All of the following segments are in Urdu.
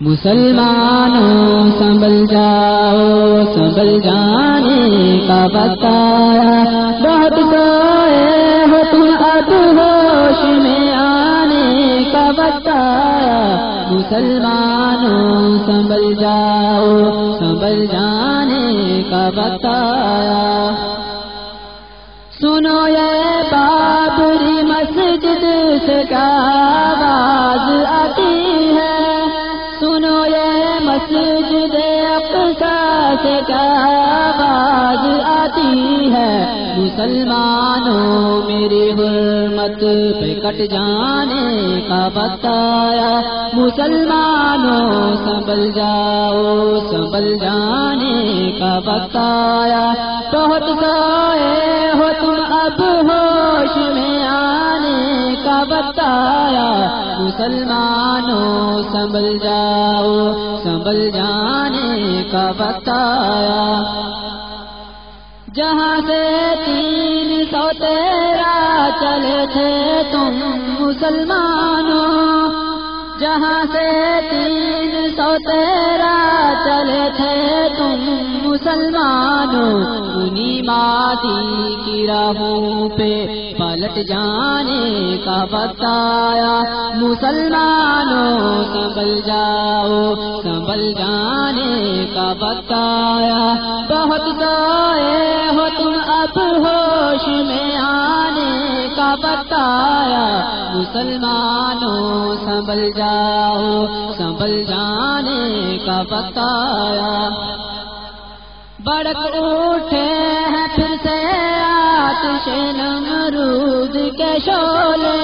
مسلمانوں سنبھل جاؤ، سنبھل جانے کا بتایا، بہت سوئے ہو تم اب ہوش میں آنے کا بتایا۔ مسلمانوں سنبھل جاؤ، سنبھل جانے کا بتایا۔ سنو یہ بابری مسجد سے کیا آواز آتی ہے، سنو یہ مسجد اقصیٰ سے کیا آواز آتی ہے۔ مسلمانوں میری حرمت پہ کٹ جانے کا بتایا، مسلمانوں سنبھل جاؤ، سنبھل جانے کا بتایا۔ بہت سوئے ہو تم اب ہوش میں آنے کا بتایا، مسلمانوں سنبھل جاؤ، سنبھل جانے کا بتایا۔ جہاں سے 313 چلے تھے تم مسلمانوں، جہاں سے 313 چلے تھے تم مسلمانوں، انہی مادی کی راہوں پہ پلٹ جانے کا بتایا۔ مسلمانوں سنبھل جاؤ، سنبھل جانے کا بتایا۔ بہت سوئے ہو تم اب ہوش میں آنے کا بتایا، مسلمانوں سنبھل جاؤ، سنبھل جانے کا بتایا۔ بڑک اٹھے ہیں پھر سے آتش نمرود کے شعلے،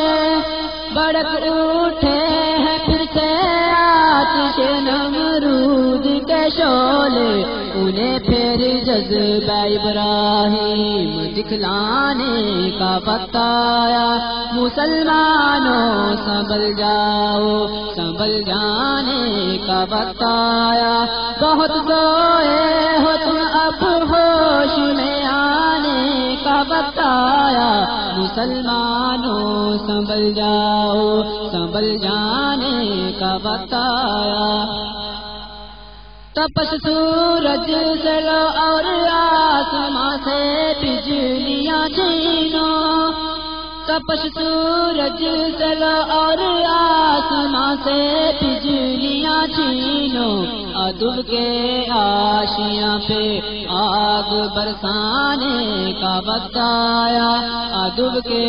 بڑک اٹھے ہیں پھر سے آتش نمرود کے شعلے، انہیں پھر جذبہ ابراہیم دکھلانے کا بتایا۔ مسلمانوں سنبھل جاؤ، سنبھل جانے کا بتایا۔ بہت سوئے ہو تم اب ہوش میں آنے کا بتایا، مسلمانوں سنبھل جاؤ، سنبھل جانے کا بتایا۔ تپش سورج سے لو اور آسماں سے بجلیاں چھینو، تپش سورج سے لو اور آسماں سے بجلیاں چھینو، عدو کے آشیاں پہ آگ برسانے کا بتایا، عدو کے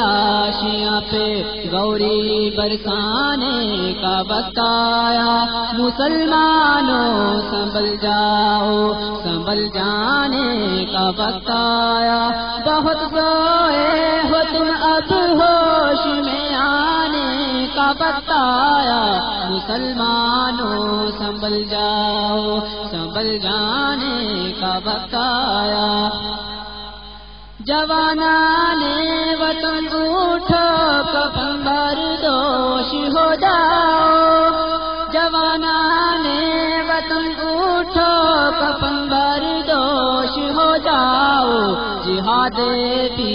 آشیاں پہ گوری برسانے کا بتایا۔ مسلمانوں سنبھل جاؤ، سنبھل جانے کا بتایا۔ بہت سوئے ہو تم اب ہوش میں آنے کا بتایا، مسلمانوں سنبھل جاؤ، سنبھل جانے کا بتایا۔ جوانان وطن اٹھو کفن بردوش ہو جاؤ، جوانان وطن اٹھو کفن بردوش ہو جاؤ، جہاد فی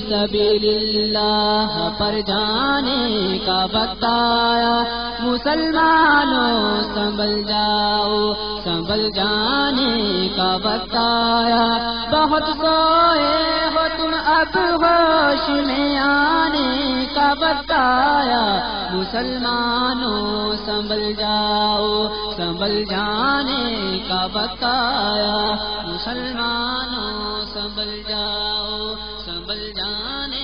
سبیل اللہ پر جانے کا بتایا۔ مسلمانوں سنبھل جاؤ، سنبھل جانے کا بتایا۔ بہت سوئے ہو تم اب ہوش میں آنے کا بتایا، مسلمانوں سنبھل جاؤ، سنبھل جانے کا بتایا۔ مسلمانوں سنبھل جاؤ، سنبھل جانے